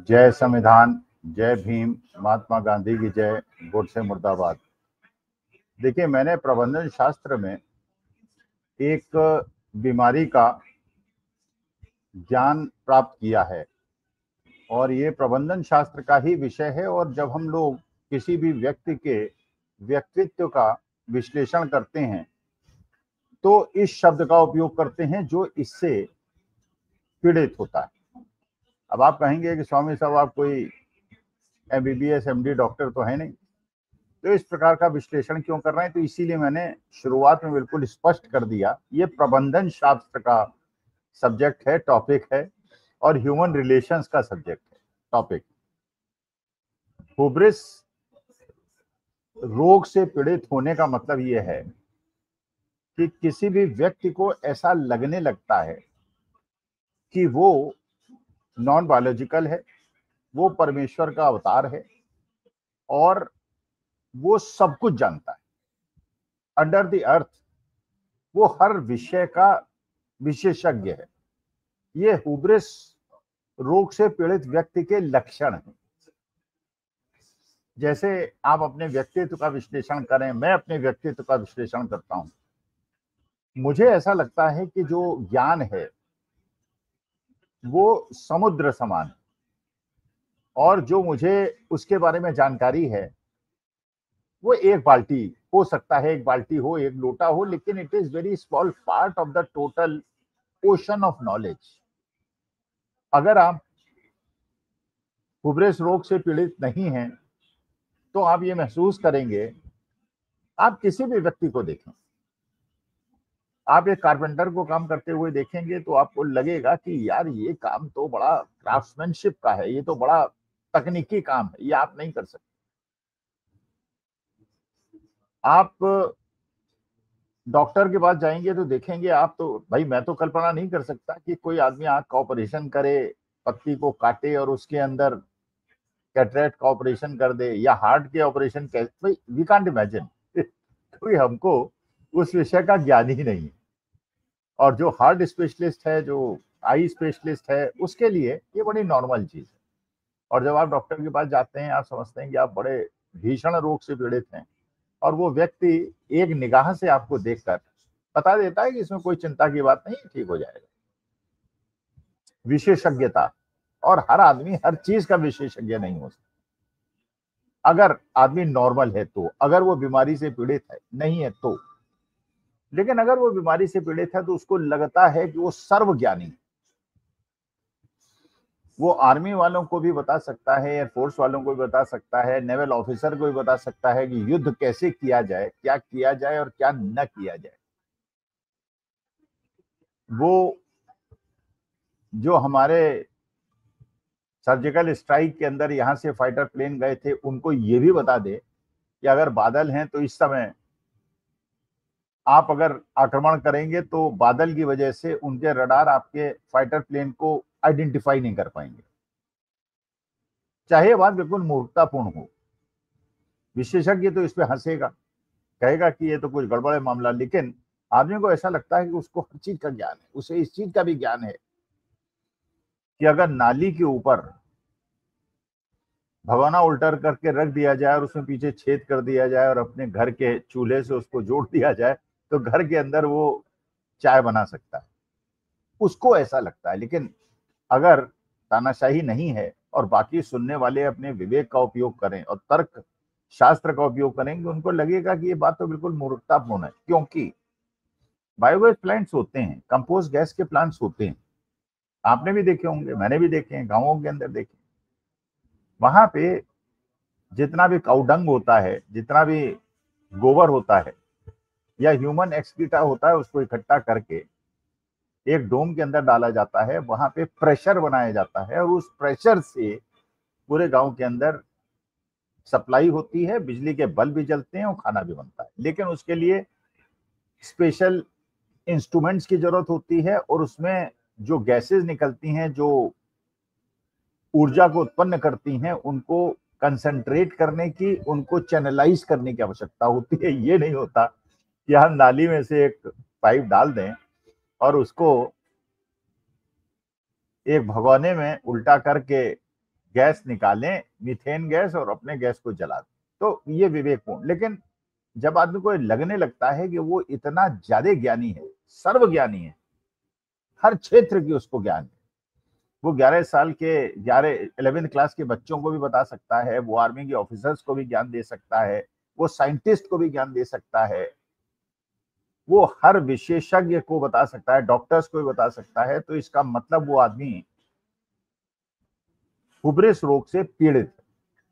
जय संविधान, जय भीम, महात्मा गांधी की जय, गोडसे मुर्दाबाद। देखिए, मैंने प्रबंधन शास्त्र में एक बीमारी का ज्ञान प्राप्त किया है और ये प्रबंधन शास्त्र का ही विषय है। और जब हम लोग किसी भी व्यक्ति के व्यक्तित्व का विश्लेषण करते हैं तो इस शब्द का उपयोग करते हैं जो इससे पीड़ित होता है। अब आप कहेंगे कि स्वामी साहब आप कोई MBBS MD डॉक्टर तो है नहीं, तो इस प्रकार का विश्लेषण क्यों कर रहे हैं? तो इसीलिए मैंने शुरुआत में बिल्कुल स्पष्ट कर दिया, ये प्रबंधन शास्त्र का सब्जेक्ट है, टॉपिक है, और ह्यूमन रिलेशंस का सब्जेक्ट है, टॉपिक। हुब्रिस रोग से पीड़ित होने का मतलब यह है कि किसी भी व्यक्ति को ऐसा लगने लगता है कि वो नॉन बायोलॉजिकल है, वो परमेश्वर का अवतार है और वो सब कुछ जानता है। अंडर द अर्थ वो हर विषय का विशेषज्ञ है। ये हुब्रिस रोग से पीड़ित व्यक्ति के लक्षण हैं। जैसे आप अपने व्यक्तित्व का विश्लेषण करें, मैं अपने व्यक्तित्व का विश्लेषण करता हूं, मुझे ऐसा लगता है कि जो ज्ञान है वो समुद्र समान है और जो मुझे उसके बारे में जानकारी है वो एक बाल्टी हो सकता है, एक बाल्टी हो, एक लोटा हो, लेकिन it is very small part of the total ocean of knowledge. अगर आप हुब्रिस रोग से पीड़ित नहीं हैं तो आप ये महसूस करेंगे, आप किसी भी व्यक्ति को देखें, आप एक कारपेंटर को काम करते हुए देखेंगे तो आपको लगेगा कि यार ये काम तो बड़ा क्राफ्ट्समैनशिप का है, ये तो बड़ा तकनीकी काम है, ये आप नहीं कर सकते। आप डॉक्टर के पास जाएंगे तो देखेंगे, आप तो भाई, मैं तो कल्पना नहीं कर सकता कि कोई आदमी आंख का ऑपरेशन करे, पत्ती को काटे और उसके अंदर कैटरेक्ट का ऑपरेशन कर दे, या हार्ट के ऑपरेशन, भाई वी कांट इमेजिन क्योंकि हमको उस विषय का ज्ञान ही नहीं है। और जो हार्ट स्पेशलिस्ट है, जो आई स्पेशलिस्ट है, उसके लिए ये बड़ी नॉर्मल चीज है। और जब आप डॉक्टर के पास जाते हैं, आप समझते हैं कि आप बड़े भीषण रोग से पीड़ित हैं और वो व्यक्ति एक निगाह से आपको देखकर बता देता है कि इसमें कोई चिंता की बात नहीं, ठीक हो जाएगा। विशेषज्ञता, और हर आदमी हर चीज का विशेषज्ञ नहीं हो सकता। अगर आदमी नॉर्मल है तो, अगर वो बीमारी से पीड़ित है नहीं है तो, लेकिन अगर वो बीमारी से पीड़ित है तो उसको लगता है कि वो सर्वज्ञानी है। वो आर्मी वालों को भी बता सकता है, एयरफोर्स वालों को भी बता सकता है, नेवल ऑफिसर को भी बता सकता है कि युद्ध कैसे किया जाए, क्या किया जाए और क्या न किया जाए। वो जो हमारे सर्जिकल स्ट्राइक के अंदर यहां से फाइटर प्लेन गए थे, उनको ये भी बता दे कि अगर बादल हैं तो इस समय आप अगर आक्रमण करेंगे तो बादल की वजह से उनके रडार आपके फाइटर प्लेन को आइडेंटिफाई नहीं कर पाएंगे। चाहे बात बिल्कुल मूर्खतापूर्ण हो, विशेषज्ञ तो इस पे हंसेगा, कहेगा कि ये तो कुछ गड़बड़ है मामला, लेकिन आदमी को ऐसा लगता है कि उसको हर चीज का ज्ञान है, उसे इस चीज का भी ज्ञान है कि अगर नाली के ऊपर भगोना उल्टर करके रख दिया जाए और उसमें पीछे छेद कर दिया जाए और अपने घर के चूल्हे से उसको जोड़ दिया जाए तो घर के अंदर वो चाय बना सकता है, उसको ऐसा लगता है। लेकिन अगर तानाशाही नहीं है और बाकी सुनने वाले अपने विवेक का उपयोग करें और तर्क शास्त्र का उपयोग करेंगे, उनको लगेगा कि ये बात तो बिल्कुल मूर्खतापूर्ण है। क्योंकि बायोगैस प्लांट्स होते हैं, कंपोस्ट गैस के प्लांट्स होते हैं, आपने भी देखे होंगे, मैंने भी देखे हैं, गांवों के अंदर देखे। वहां पे जितना भी काउडंग होता है, जितना भी गोबर होता है या ह्यूमन एक्सक्रीटा होता है, उसको इकट्ठा करके एक डोम के अंदर डाला जाता है, वहां पे प्रेशर बनाया जाता है और उस प्रेशर से पूरे गांव के अंदर सप्लाई होती है, बिजली के बल्ब भी जलते हैं और खाना भी बनता है। लेकिन उसके लिए स्पेशल इंस्ट्रूमेंट्स की जरूरत होती है और उसमें जो गैसेस निकलती हैं, जो ऊर्जा को उत्पन्न करती हैं, उनको कंसंट्रेट करने की, उनको चैनलाइज करने की आवश्यकता होती है। ये नहीं होता कि हम नाली में से एक पाइप डाल दें और उसको एक भगोने में उल्टा करके गैस निकालें, मीथेन गैस, और अपने गैस को जला दें। तो ये विवेकपूर्ण। लेकिन जब आदमी को लगने लगता है कि वो इतना ज्यादा ज्ञानी है, सर्वज्ञानी है, हर क्षेत्र की उसको ज्ञान है, वो 11 साल के 11वीं क्लास के बच्चों को भी बता सकता है, वो आर्मी के ऑफिसर्स को भी ज्ञान दे सकता है, वो साइंटिस्ट को भी ज्ञान दे सकता है, वो हर विशेषज्ञ को बता सकता है, डॉक्टर्स को भी बता सकता है, तो इसका मतलब वो आदमी हुब्रिस रोग से पीड़ित है।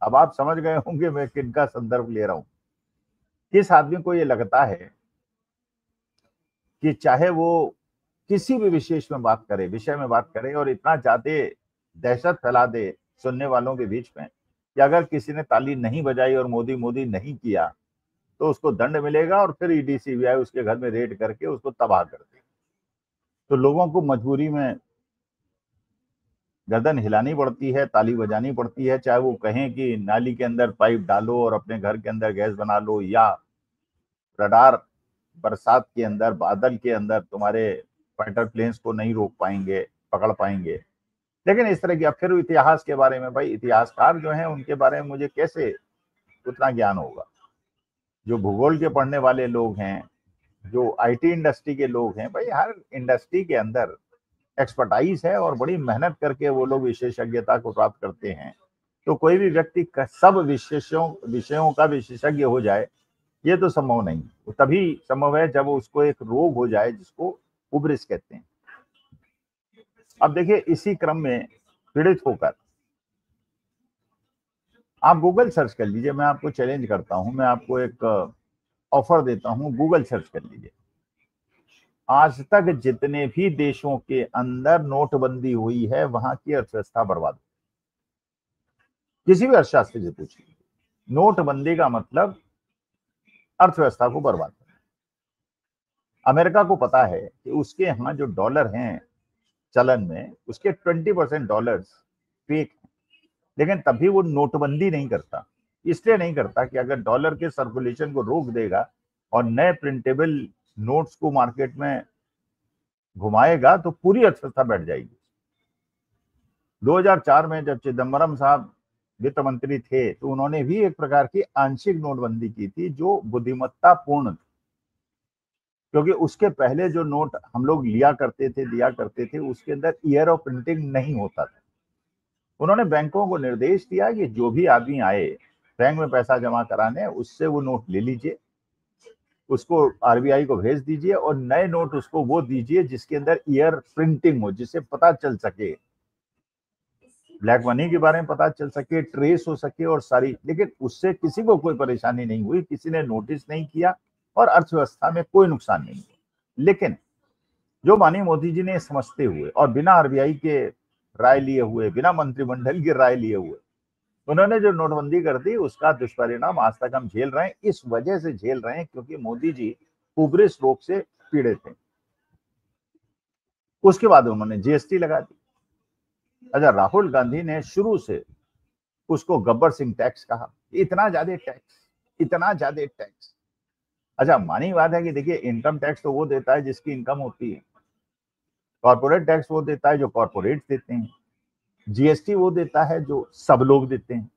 अब आप समझ गए होंगे मैं किनका संदर्भ ले रहा हूं। किस आदमी को ये लगता है कि चाहे वो किसी भी विषय में बात करे और इतना ज्यादा दहशत फैला दे सुनने वालों के बीच में कि अगर किसी ने ताली नहीं बजाई और मोदी मोदी नहीं किया तो उसको दंड मिलेगा, और फिर ईडी सीबीआई उसके घर में रेड करके उसको तबाह कर देगी। तो लोगों को मजबूरी में गर्दन हिलानी पड़ती है, ताली बजानी पड़ती है, चाहे वो कहें कि नाली के अंदर पाइप डालो और अपने घर के अंदर गैस बना लो, या रडार बरसात के अंदर, बादल के अंदर तुम्हारे फाइटर प्लेन्स को नहीं रोक पाएंगे, पकड़ पाएंगे। लेकिन इस तरह की, अब फिर इतिहास के बारे में, भाई इतिहासकार जो हैं उनके बारे में मुझे कैसे उतना ज्ञान होगा। जो भूगोल के पढ़ने वाले लोग हैं, जो आईटी इंडस्ट्री के लोग हैं, भाई हर इंडस्ट्री के अंदर एक्सपर्टाइज है और बड़ी मेहनत करके वो लोग विशेषज्ञता को प्राप्त करते हैं। तो कोई भी व्यक्ति सब विषयों का विशेषज्ञ हो जाए, ये तो संभव नहीं। वो तभी संभव है जब उसको एक रोग हो जाए जिसको उब्रिस कहते हैं। अब देखिए, इसी क्रम में पीड़ित होकर आप गूगल सर्च कर लीजिए। मैं आपको चैलेंज करता हूं, मैं आपको एक ऑफर देता हूं, गूगल सर्च कर लीजिए। आज तक जितने भी देशों के अंदर नोटबंदी हुई है, वहां की अर्थव्यवस्था बर्बाद। किसी भी अर्थशास्त्री से पूछिए, नोटबंदी का मतलब अर्थव्यवस्था को बर्बाद करना। अमेरिका को पता है कि उसके यहाँ जो डॉलर हैं चलन में, उसके 20% डॉलर्स फेक हैं, लेकिन तभी वो नोटबंदी नहीं करता। इसलिए नहीं करता कि अगर डॉलर के सर्कुलेशन को रोक देगा और नए प्रिंटेबल नोट्स को मार्केट में घुमाएगा तो पूरी अर्थव्यवस्था बैठ जाएगी। 2004 में जब चिदम्बरम साहब वित्त मंत्री थे तो उन्होंने भी एक प्रकार की आंशिक नोटबंदी की थी, जो बुद्धिमत्ता पूर्ण थी, क्योंकि उसके पहले जो नोट हम लोग दिया करते थे उसके अंदर ईयर ऑफ प्रिंटिंग नहीं होता था। उन्होंने बैंकों को निर्देश दिया कि जो भी आदमी आए बैंक में पैसा जमा कराने, उससे वो नोट ले लीजिए, उसको आरबीआई को भेज दीजिए, और नए नोट उसको वो दीजिए जिसके अंदर ईयर प्रिंटिंग हो, जिससे पता चल सके, ब्लैक मनी के बारे में पता चल सके, ट्रेस हो सके और सारी। लेकिन उससे किसी को कोई परेशानी नहीं हुई, किसी ने नोटिस नहीं किया और अर्थव्यवस्था में कोई नुकसान नहीं हुआ। लेकिन जो माननीय मोदी जी ने समझते हुए और बिना आरबीआई के राय लिए हुए, बिना मंत्रिमंडल की राय लिए हुए उन्होंने जो नोटबंदी कर दी, उसका दुष्परिणाम आज तक हम झेल रहे हैं। इस वजह से झेल रहे हैं क्योंकि मोदी जी उब्रिस रोग से पीड़ित थे। उसके बाद उन्होंने जीएसटी लगा दी। अच्छा, राहुल गांधी ने शुरू से उसको गब्बर सिंह टैक्स कहा। इतना ज्यादा टैक्स, इतना ज्यादा टैक्स। अच्छा, मानी बात है कि देखिए, इनकम टैक्स तो वो देता है जिसकी इनकम होती है, कॉर्पोरेट टैक्स वो देता है जो कॉर्पोरेट देते हैं, जीएसटी वो देता है जो सब लोग देते हैं,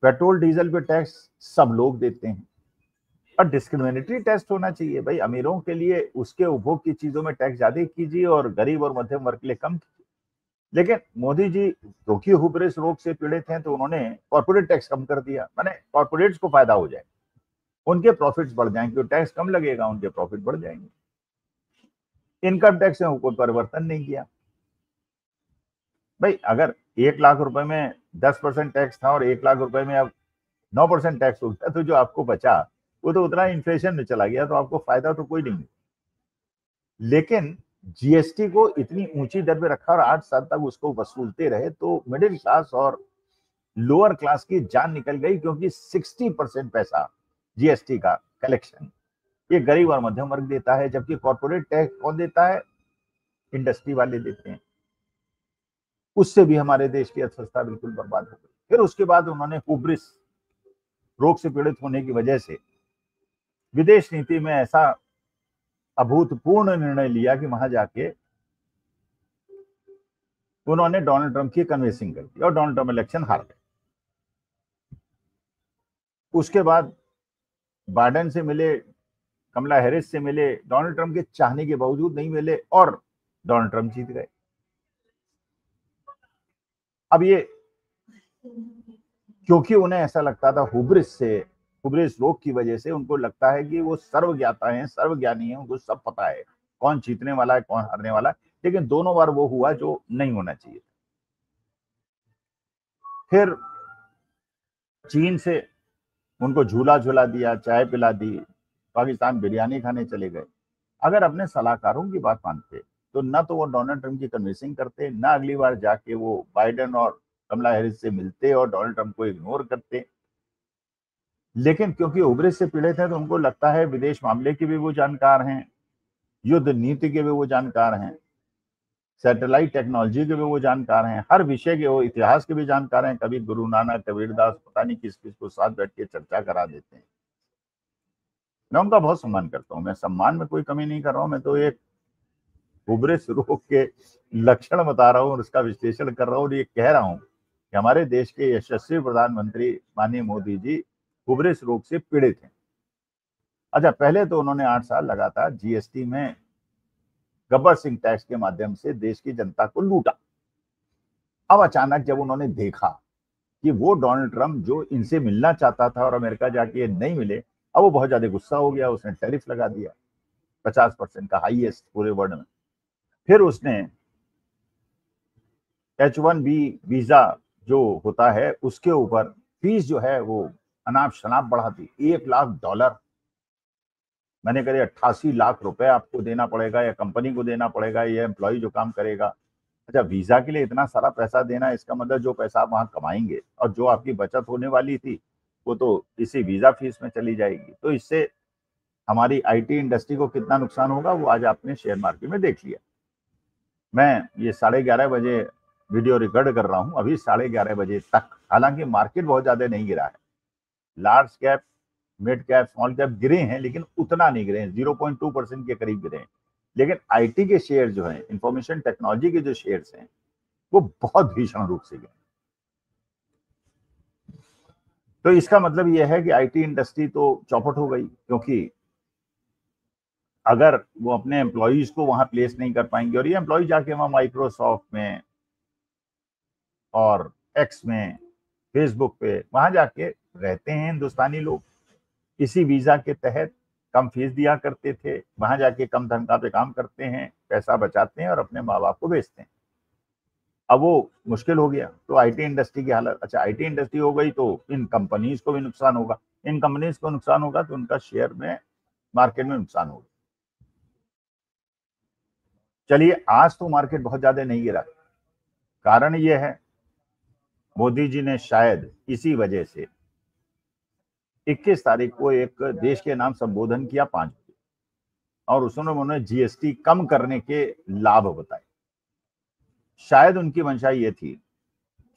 पेट्रोल डीजल पे टैक्स सब लोग देते हैं। और डिस्क्रिमिनेटरी टैक्स होना चाहिए भाई, अमीरों के लिए उसके उपभोग की चीजों में टैक्स ज्यादा कीजिए और गरीब और मध्यम वर्ग के लिए कम कीजिए। लेकिन मोदी जी क्योंकि हुब्रिस रोग से पीड़ित हैं तो उन्होंने कॉर्पोरेट टैक्स कम कर दिया, माने कॉर्पोरेट्स को फायदा हो जाए, उनके प्रॉफिट्स बढ़ जाएंगे, टैक्स कम लगेगा, उनके प्रॉफिट बढ़ जाएंगे। इनकम टैक्स में कोई परिवर्तन नहीं किया। भाई अगर 1 लाख रुपए में 10% टैक्स था और 1 लाख रुपए में अब 9% टैक्स हो गया, तो जो आपको बचा वो तो उतना इन्फ्लेशन में चला गया, तो आपको फायदा तो कोई नहीं। लेकिन जीएसटी को इतनी ऊंची दर पे रखा और 8 साल तक उसको वसूलते रहे, तो मिडिल क्लास और लोअर क्लास की जान निकल गई, क्योंकि 60% पैसा जीएसटी का कलेक्शन ये गरीब और मध्यम वर्ग देता है, जबकि कॉर्पोरेट टैक्स कौन देता है? इंडस्ट्री वाले देते हैं। उससे भी हमारे देश की अर्थव्यवस्था बिल्कुल बर्बाद हो गई। फिर उसके बाद उन्होंने हुब्रिस रोग से पीड़ित होने की वजह से विदेश नीति में ऐसा अभूतपूर्व निर्णय लिया कि वहां जाके उन्होंने डोनाल्ड ट्रंप की कन्विंसिंग कर दी और डोनाल्ड ट्रंप इलेक्शन हार गए। उसके बाद बाइडेन से मिले, कमला हैरिस से मिले, डोनाल्ड ट्रंप के चाहने के बावजूद नहीं मिले और डोनाल्ड ट्रंप जीत गए। अब ये क्योंकि उन्हें ऐसा लगता था हुब्रिस रोग की वजह से उनको लगता है कि वो सर्वज्ञाता हैं, सर्वज्ञानी हैं, उनको सब पता है कौन जीतने वाला है, कौन हारने वाला है। लेकिन दोनों बार वो हुआ जो नहीं होना चाहिए। फिर चीन से उनको झूला झूला दिया, चाय पिला दी, पाकिस्तान बिरयानी खाने चले गए। अगर अपने सलाहकारों की बात मानते तो न तो वो डोनाल्ड ट्रंप की कन्विंसिंग करते, न अगली बार जाके वो बाइडेन और कमला हैरिस से मिलते और डोनाल्ड ट्रंप को इग्नोर करते। लेकिन क्योंकि उबरे से पीड़ित हैं तो उनको लगता है विदेश मामले के भी वो जानकार हैं, युद्ध नीति के भी वो जानकार हैं, सैटेलाइट टेक्नोलॉजी के भी वो जानकार हैं, हर विषय के वो इतिहास के भी जानकार हैं। कभी गुरु नानक, कबीरदास, पता नहीं किस किस को साथ बैठ के चर्चा करा देते हैं। मैं उनका बहुत सम्मान करता हूँ, मैं सम्मान में कोई कमी नहीं कर रहा हूँ। मैं तो एक हुब्रिस रोग के लक्षण बता रहा हूँ और उसका विश्लेषण कर रहा हूँ और ये कह रहा हूँ कि हमारे देश के यशस्वी प्रधानमंत्री माननीय मोदी जी हुब्रिस रोग से पीड़ित हैं। अच्छा, पहले तो उन्होंने 8 साल लगातार जीएसटी में गब्बर सिंह टैक्स के माध्यम से देश की जनता को लूटा। अब अचानक जब उन्होंने देखा कि वो डोनाल्ड ट्रंप जो इनसे मिलना चाहता था और अमेरिका जाके नहीं मिले, अब वो बहुत ज्यादा गुस्सा हो गया। उसने टैरिफ लगा दिया 50% का, हाईएस्ट पूरे वर्ल्ड में। फिर उसने H1B वीजा जो होता है उसके ऊपर फीस जो है वो अनाप शनाप बढ़ा दी, $1 लाख। मैंने कहा 88 लाख रुपए आपको देना पड़ेगा या कंपनी को देना पड़ेगा, या एम्प्लॉय जो काम करेगा। अच्छा, वीजा के लिए इतना सारा पैसा देना, इसका मतलब जो पैसा आप वहां कमाएंगे और जो आपकी बचत होने वाली थी वो तो इसी वीजा फीस में चली जाएगी। तो इससे हमारी आईटी इंडस्ट्री को कितना नुकसान होगा वो आज आपने शेयर मार्केट में देख लिया। मैं ये 11:30 बजे वीडियो रिकॉर्ड कर रहा हूं, अभी 11:30 बजे तक हालांकि मार्केट बहुत ज्यादा नहीं गिरा है। Large cap, mid cap, small cap गिरे हैं लेकिन उतना नहीं गिरे हैं, 0.2% के करीब गिरे हैं। लेकिन आईटी के शेयर जो हैं, इंफॉर्मेशन टेक्नोलॉजी के जो शेयर्स हैं, वो बहुत भीषण रूप से गिरे। तो इसका मतलब यह है कि आईटी इंडस्ट्री तो चौपट हो गई, क्योंकि अगर वो अपने एम्प्लॉयज को वहां प्लेस नहीं कर पाएंगे और ये एम्प्लॉय जाके वहां माइक्रोसॉफ्ट में और एक्स में, फेसबुक पे वहां जाके रहते हैं हिंदुस्तानी लोग, इसी वीजा के तहत कम फीस दिया करते थे, वहां जाके कम तनख्वाह पे काम करते हैं, पैसा बचाते हैं और अपने माँ बाप को भेजते हैं। अब वो मुश्किल हो गया तो आईटी इंडस्ट्री की हालत। अच्छा, आईटी इंडस्ट्री हो गई तो इन कंपनीज को भी नुकसान होगा, इन कंपनीज को नुकसान होगा तो उनका शेयर में मार्केट में नुकसान होगा। चलिए, आज तो मार्केट बहुत ज्यादा नहीं गिरा। कारण यह है मोदी जी ने शायद इसी वजह से 21 तारीख को एक देश के नाम संबोधन किया 5 बजे और उसमें उन्होंने जीएसटी कम करने के लाभ बताए। शायद उनकी मंशा ये थी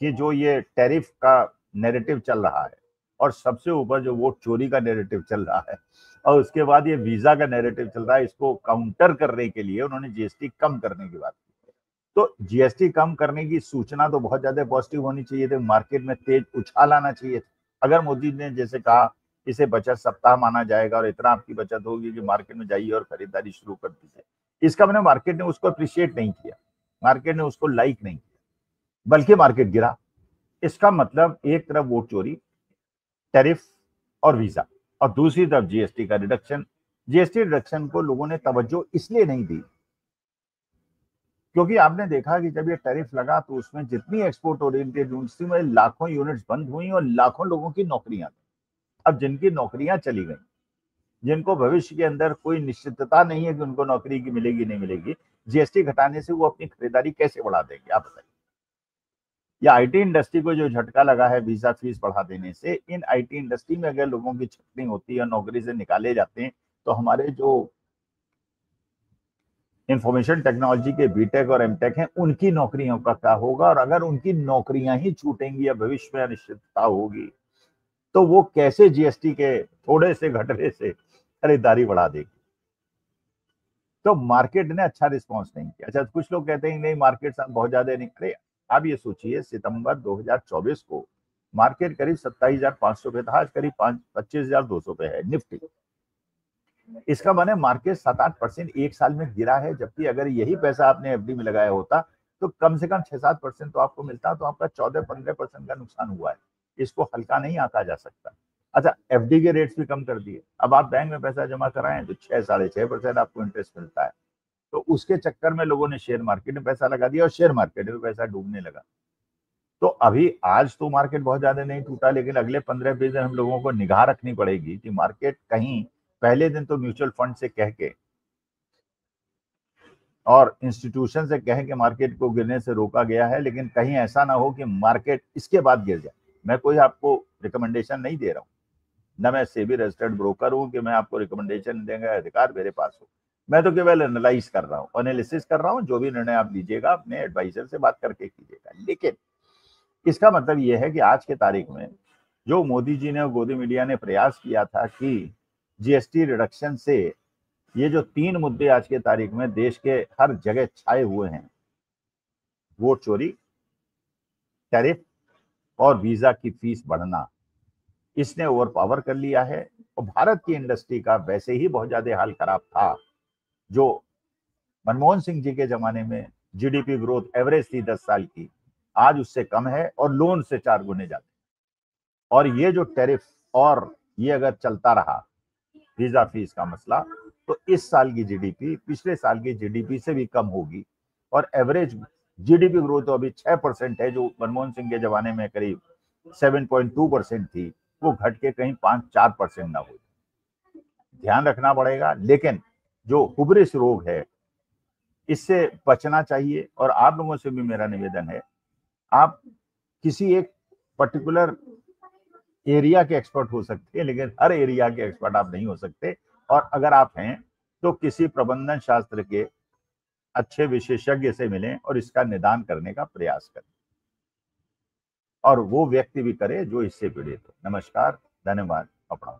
कि जो ये टैरिफ का नैरेटिव चल रहा है और सबसे ऊपर जो वोट चोरी का नैरेटिव चल रहा है और उसके बाद ये वीजा का नैरेटिव चल रहा है, इसको काउंटर करने के लिए उन्होंने जीएसटी कम करने की बात की। तो जीएसटी कम करने की सूचना तो बहुत ज्यादा पॉजिटिव होनी चाहिए थी, मार्केट में तेज उछाल आना चाहिए था। अगर मोदी ने जैसे कहा इसे बचत सप्ताह माना जाएगा और इतना आपकी बचत होगी कि मार्केट में जाइए और खरीदारी शुरू कर दीजिए, इसका मैंने मार्केट ने उसको अप्रिशिएट नहीं किया, मार्केट ने उसको लाइक नहीं किया, बल्कि मार्केट गिरा। इसका मतलब एक तरफ वोट चोरी, टैरिफ और वीजा, और दूसरी तरफ जीएसटी का रिडक्शन। जीएसटी रिडक्शन को लोगों ने तवज्जो इसलिए नहीं दी क्योंकि आपने देखा कि जब ये टैरिफ लगा तो उसमें जितनी एक्सपोर्ट ओरिएंटेड यूनिट्स में लाखों यूनिट्स बंद हुई और लाखों लोगों की नौकरियां गई। अब जिनकी नौकरियां चली गई, जिनको भविष्य के अंदर कोई निश्चितता नहीं है कि उनको नौकरी की मिलेगी नहीं मिलेगी, जीएसटी घटाने से वो अपनी खरीदारी कैसे बढ़ा देंगे आप बताइए। या आईटी इंडस्ट्री को जो झटका लगा है वीजा फीस बढ़ा देने से, इन आईटी इंडस्ट्री में अगर लोगों की छटनी होती है, नौकरी से निकाले जाते हैं, तो हमारे जो इंफॉर्मेशन टेक्नोलॉजी के बीटेक और एमटेक हैं उनकी नौकरियों का क्या होगा। और अगर उनकी नौकरियां ही छूटेंगी या भविष्य में अनिश्चितता होगी तो वो कैसे जीएसटी के थोड़े से घटने से खरीदारी बढ़ा देगी। तो मार्केट ने अच्छा रिस्पॉन्स नहीं किया। अच्छा, कुछ लोग कहते हैं नहीं मार्केट बहुत ज्यादा नहीं, अरे आप ये सोचिए सितंबर 2024 को मार्केट करीब 27,500 पे था, आज करीब 25,200 पे है निफ्टी। इसका माने मार्केट 7-8% एक साल में गिरा है, जबकि अगर यही पैसा आपने एफडी में लगाया होता तो कम से कम 6-7% तो आपको मिलता, तो आपका 14-15% का नुकसान हुआ है। इसको हल्का नहीं आंका जा सकता। अच्छा, एफडी के रेट्स भी कम कर दिए, अब आप बैंक में पैसा जमा कराएं तो 6-6.5% आपको इंटरेस्ट मिलता है। तो उसके चक्कर में लोगों ने शेयर मार्केट में पैसा लगा दिया और शेयर मार्केट में पैसा डूबने लगा। तो अभी आज तो मार्केट बहुत ज्यादा नहीं टूटा, लेकिन अगले 15-20 दिन हम लोगों को निगाह रखनी पड़ेगी कि मार्केट कहीं पहले दिन तो म्यूचुअल फंड से कह के और इंस्टीट्यूशन से कहें कि मार्केट को गिरने से रोका गया है, लेकिन कहीं ऐसा ना हो कि मार्केट इसके बाद गिर जाए। मैं कोई आपको रिकमेंडेशन नहीं दे रहा हूं, ना मैं सेबी रजिस्टर्ड ब्रोकर हूं कि मैं आपको रिकमेंडेशन देंगे, अधिकार मेरे पास हो। मैं तो केवल एनालाइज कर रहा हूं, एनालिसिस कर रहा हूं। जो भी निर्णय आप लीजिएगा अपने एडवाइजर से बात करके कीजिएगा। लेकिन इसका मतलब यह है कि आज के तारीख में जो मोदी जी ने और गोदी मीडिया ने प्रयास किया था कि जीएसटी रिडक्शन से ये जो 3 मुद्दे आज के तारीख में देश के हर जगह छाए हुए हैं, वोट चोरी, टैरिफ और वीजा की फीस बढ़ना, इसने ओवर पावर कर लिया है। और भारत की इंडस्ट्री का वैसे ही बहुत ज्यादा हाल खराब था। जो मनमोहन सिंह जी के जमाने में जीडीपी ग्रोथ एवरेज थी 10 साल की, आज उससे कम है और लोन से 4 गुने जाते। और ये जो टैरिफ और ये अगर चलता रहा, वीजा फीस का मसला, तो इस साल की जीडीपी पिछले साल की जीडीपी से भी कम होगी। और एवरेज जीडीपी ग्रोथ तो अभी 6% है, जो मनमोहन सिंह के जमाने में करीब 7.2% थी, वो घट के कहीं 5-4% ना हो। ध्यान रखना पड़ेगा। लेकिन जो हुबरिस रोग है, इससे बचना चाहिए। और आप लोगों से भी मेरा निवेदन है, आप किसी एक पर्टिकुलर एरिया के एक्सपर्ट हो सकते हैं, लेकिन हर एरिया के एक्सपर्ट आप नहीं हो सकते। और अगर आप हैं तो किसी प्रबंधन शास्त्र के अच्छे विशेषज्ञ से मिलें और इसका निदान करने का प्रयास करें, और वो व्यक्ति भी करे जो इससे पीड़ित हो। नमस्कार, धन्यवाद, अपना।